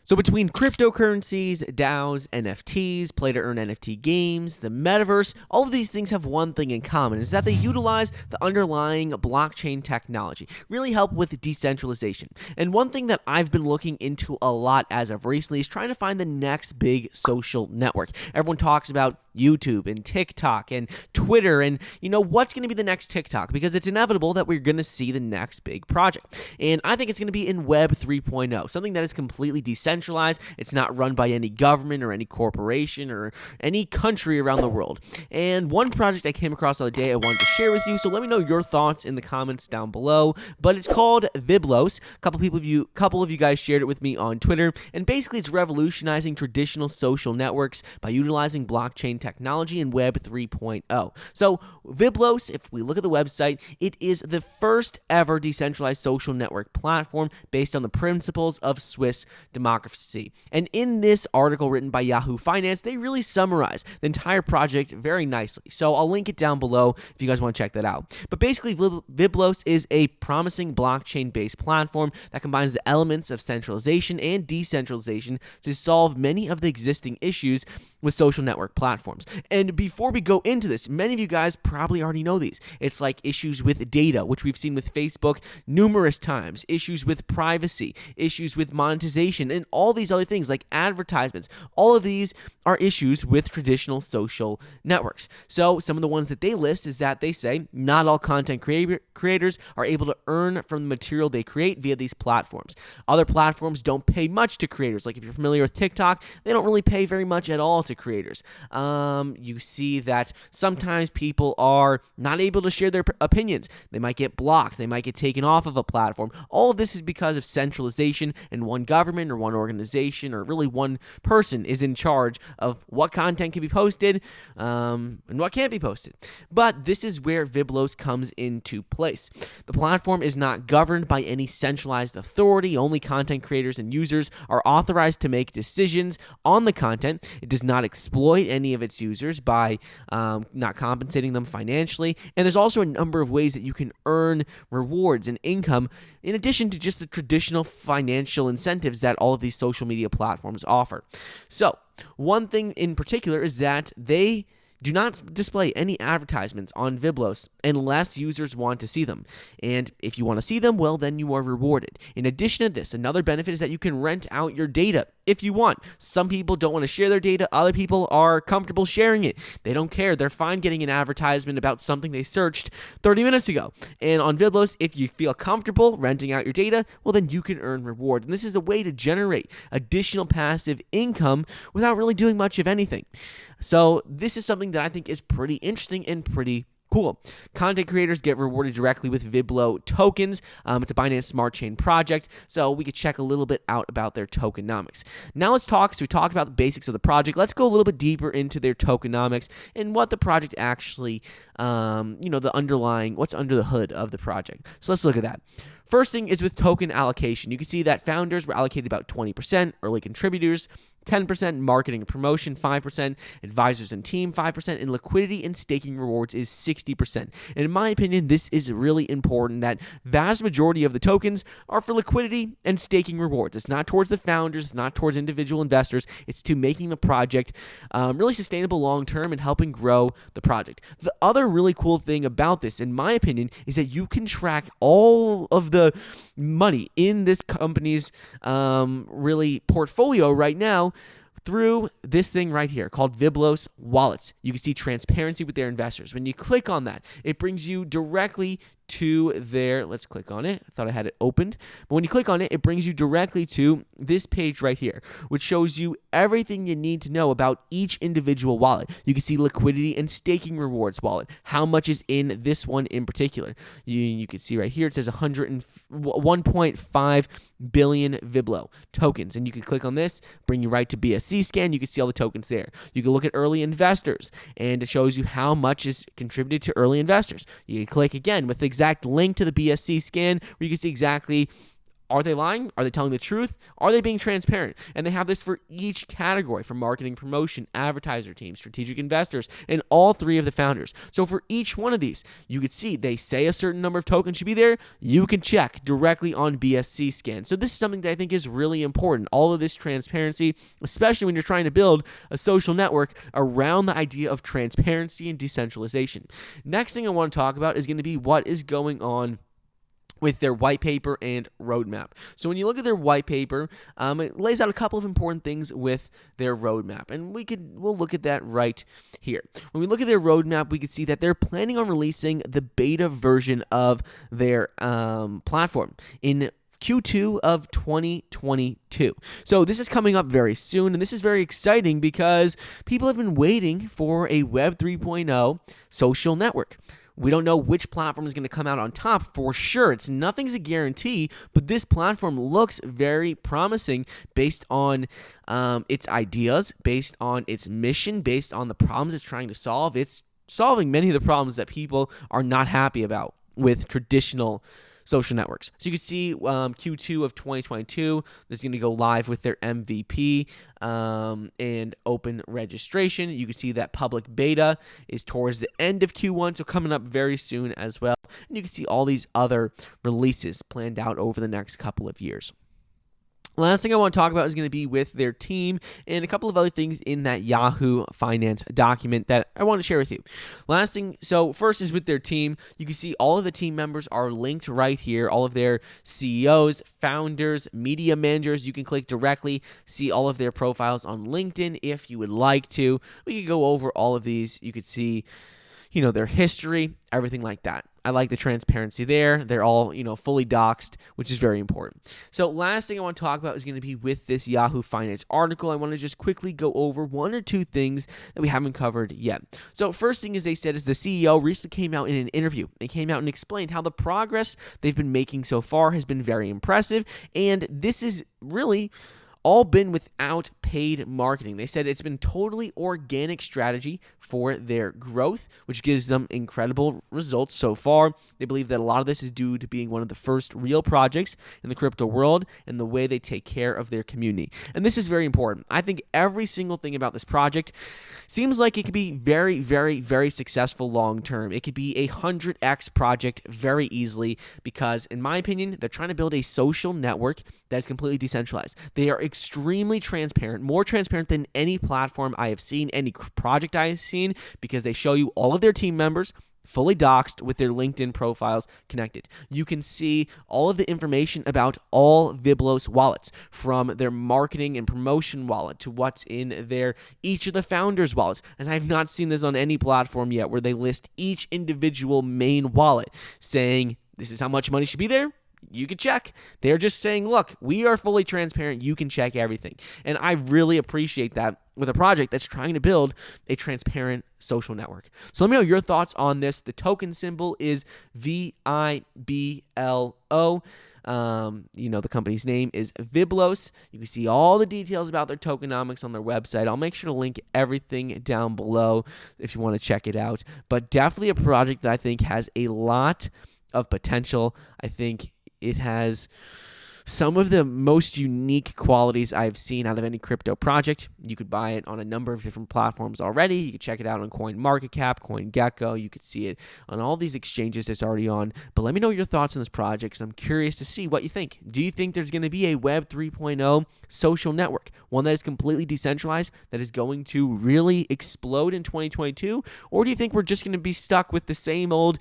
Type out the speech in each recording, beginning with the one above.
So between cryptocurrencies, DAOs, NFTs, play-to-earn NFT games, the metaverse, all of these things have one thing in common, is that they utilize the underlying blockchain technology, really help with decentralization. And one thing that I've been looking into a lot as of recently is trying to find the next big social network. Everyone talks about YouTube and TikTok and Twitter and, what's going to be the next TikTok? Because it's inevitable that we're going to see the next big project. And I think it's going to be in Web 3.0, something that is completely decentralized. It's not run by any government or any corporation or any country around the world. And one project I came across the other day I wanted to share with you, so let me know your thoughts in the comments down below. But it's called Viblos. A couple of you guys shared it with me on Twitter, and basically it's revolutionizing traditional social networks by utilizing blockchain technology in Web 3.0. So Viblos, if we look at the website, it is the first ever decentralized social network platform based on the principles of Swiss democracy. And in this article written by Yahoo Finance, they really summarize the entire project very nicely. So I'll link it down below if you guys want to check that out. But basically, Viblos is a promising blockchain-based platform that combines the elements of centralization and decentralization to solve many of the existing issues with social network platforms. And before we go into this, many of you guys probably already know these. It's like issues with data, which we've seen with Facebook numerous times, issues with privacy, issues with monetization, and all these other things like advertisements. All of these are issues with traditional social networks. So some of the ones that they list is that they say not all content creators are able to earn from the material they create via these platforms. Other platforms don't pay much to creators. Like if you're familiar with TikTok, they don't really pay very much at all to creators. You see that sometimes people are not able to share their opinions. They might get blocked. They might get taken off of a platform. All of this is because of centralization, and one government or one organization or really one person is in charge of what content can be posted and what can't be posted. But this is where Viblos comes into place. The platform is not governed by any centralized authority. Only content creators and users are authorized to make decisions on the content. It does not exploit any of its users by not compensating them financially. And there's also a number of ways that you can earn rewards and income in addition to just the traditional financial incentives that all of these social media platforms offer. So one thing in particular is that they do not display any advertisements on Viblos unless users want to see them. And if you want to see them, well, then you are rewarded. In addition to this, another benefit is that you can rent out your data if you want. Some people don't want to share their data. Other people are comfortable sharing it. They don't care. They're fine getting an advertisement about something they searched 30 minutes ago. And on Viblos, if you feel comfortable renting out your data, well, then you can earn rewards. And this is a way to generate additional passive income without really doing much of anything. So this is something that I think is pretty interesting and pretty cool. Content creators get rewarded directly with Viblo tokens. It's a Binance Smart Chain project, so we could check a little bit out about their tokenomics. Now let's talk. So we talked about the basics of the project. Let's go a little bit deeper into their tokenomics and what the project actually, the underlying, what's under the hood of the project. So let's look at that. First thing is with token allocation. You can see that founders were allocated about 20%, early contributors 10%, marketing and promotion 5%, advisors and team 5%, and liquidity and staking rewards is 60%. And in my opinion, this is really important that vast majority of the tokens are for liquidity and staking rewards. It's not towards the founders, it's not towards individual investors, it's to making the project really sustainable long term and helping grow the project. The other really cool thing about this, in my opinion, is that you can track all of the money in this company's really portfolio right now through this thing right here called Viblos Wallets. You can see transparency with their investors. When you click on that, it brings you directly to their, let's click on it. I thought I had it opened. But when you click on it, it brings you directly to this page right here, which shows you everything you need to know about each individual wallet. You can see liquidity and staking rewards wallet, how much is in this one in particular. You can see right here, it says 1.5 billion Viblo tokens. And you can click on this, bring you right to BSC scan. You can see all the tokens there. You can look at early investors, and it shows you how much is contributed to early investors. You can click again with the exact link to the BSC scan where you can see exactly Are they lying? Are they telling the truth? Are they being transparent? And they have this for each category, for marketing, promotion, advertiser team, strategic investors, and all three of the founders. So for each one of these, you could see they say a certain number of tokens should be there. You can check directly on BSC scan. So this is something that I think is really important. All of this transparency, especially when you're trying to build a social network around the idea of transparency and decentralization. Next thing I want to talk about is going to be what is going on with their white paper and roadmap. So when you look at their white paper, it lays out a couple of important things with their roadmap, and we'll look at that right here. When we look at their roadmap, we can see that they're planning on releasing the beta version of their platform in Q2 of 2022. So this is coming up very soon, and this is very exciting because people have been waiting for a Web 3.0 social network. We don't know which platform is going to come out on top for sure. Nothing's a guarantee, but this platform looks very promising based on its ideas, based on its mission, based on the problems it's trying to solve. It's solving many of the problems that people are not happy about with traditional social networks. So you can see Q2 of 2022, this is going to go live with their MVP and open registration. You can see that public beta is towards the end of Q1, so coming up very soon as well. And you can see all these other releases planned out over the next couple of years. Last thing I want to talk about is going to be with their team and a couple of other things in that Yahoo Finance document that I want to share with you. Last thing, so first is with their team. You can see all of the team members are linked right here. All of their CEOs, founders, media managers. You can click directly, see all of their profiles on LinkedIn if you would like to. We could go over all of these. You could see, their history, everything like that. I like the transparency there. They're all, fully doxed, which is very important. So last thing I want to talk about is going to be with this Yahoo Finance article. I want to just quickly go over one or two things that we haven't covered yet. So first thing is they said is the CEO recently came out in an interview. They came out and explained how the progress they've been making so far has been very impressive, and this is really all been without paid marketing. They said it's been totally organic strategy for their growth, which gives them incredible results so far. They believe that a lot of this is due to being one of the first real projects in the crypto world and the way they take care of their community. And this is very important. I think every single thing about this project seems like it could be very, very, very successful long term. It could be a 100x project very easily because, in my opinion, they're trying to build a social network that's completely decentralized. They are extremely transparent, more transparent than any platform I have seen, any project I have seen, because they show you all of their team members fully doxed with their LinkedIn profiles connected. You can see all of the information about all Viblos wallets, from their marketing and promotion wallet to what's in each of the founders' wallets. And I've not seen this on any platform yet where they list each individual main wallet saying, this is how much money should be there. You can check. They're just saying, look, we are fully transparent. You can check everything. And I really appreciate that with a project that's trying to build a transparent social network. So let me know your thoughts on this. The token symbol is VIBLO. The company's name is Viblos. You can see all the details about their tokenomics on their website. I'll make sure to link everything down below if you want to check it out. But definitely a project that I think has a lot of potential. I think it has some of the most unique qualities I've seen out of any crypto project. You could buy it on a number of different platforms already. You could check it out on CoinMarketCap, CoinGecko. You could see it on all these exchanges it's already on. But let me know your thoughts on this project because I'm curious to see what you think. Do you think there's going to be a Web 3.0 social network, one that is completely decentralized, that is going to really explode in 2022? Or do you think we're just going to be stuck with the same old,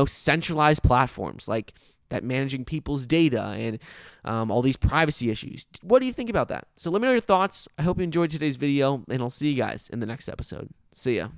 centralized platforms like that managing people's data and all these privacy issues? What do you think about that? So let me know your thoughts. I hope you enjoyed today's video, and I'll see you guys in the next episode. See ya.